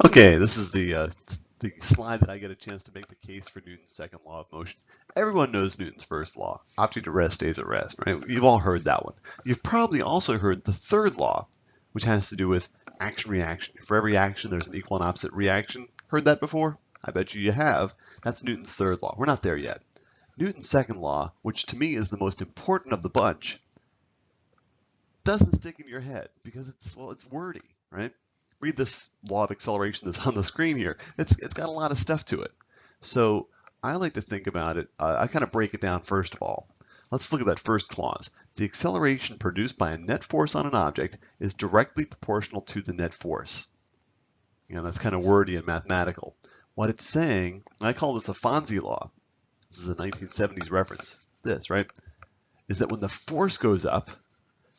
Okay, this is the slide that I get a chance to make the case for Newton's second law of motion. Everyone knows Newton's first law, object at rest stays at rest, right? You've all heard that one. You've probably also heard the third law, which has to do with action-reaction. For every action, there's an equal and opposite reaction. Heard that before? I bet you have. That's Newton's third law. We're not there yet. Newton's second law, which to me is the most important of the bunch, doesn't stick in your head because it's wordy, right? Read this law of acceleration that's on the screen here. It's got a lot of stuff to it. So I like to think about it, I kind of break it down first of all. Let's look at that first clause. The acceleration produced by a net force on an object is directly proportional to the net force. You know, that's kind of wordy and mathematical. What it's saying, and I call this a Fonzie law. This is a 1970s reference. This, right? Is that when the force goes up,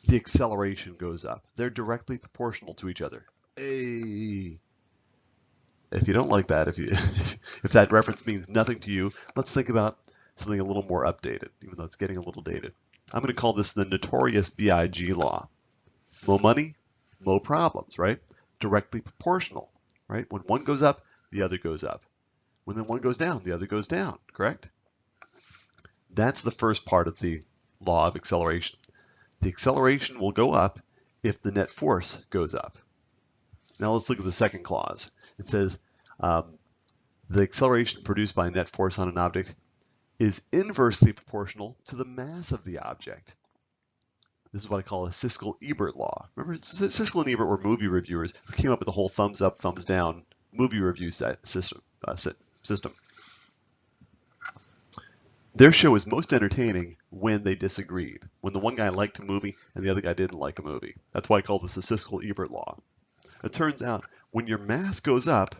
the acceleration goes up. They're directly proportional to each other. Hey. If you don't like that, if that reference means nothing to you, let's think about something a little more updated, even though it's getting a little dated. I'm going to call this the notorious BIG law. Mo money, mo problems, right? Directly proportional, right? When one goes up, the other goes up. When then one goes down, the other goes down, correct? That's the first part of the law of acceleration. The acceleration will go up if the net force goes up. Now let's look at the second clause. It says the acceleration produced by a net force on an object is inversely proportional to the mass of the object. This is what I call a Siskel-Ebert law. Remember, Siskel and Ebert were movie reviewers who came up with the whole thumbs up, thumbs down movie review system. Their show was most entertaining when they disagreed, when the one guy liked a movie and the other guy didn't like a movie. That's why I call this the Siskel-Ebert law. It turns out when your mass goes up,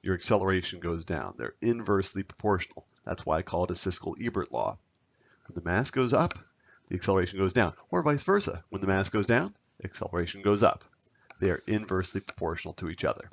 your acceleration goes down. They're inversely proportional. That's why I call it a Siskel-Ebert law. When the mass goes up, the acceleration goes down, or vice versa. When the mass goes down, acceleration goes up. They are inversely proportional to each other.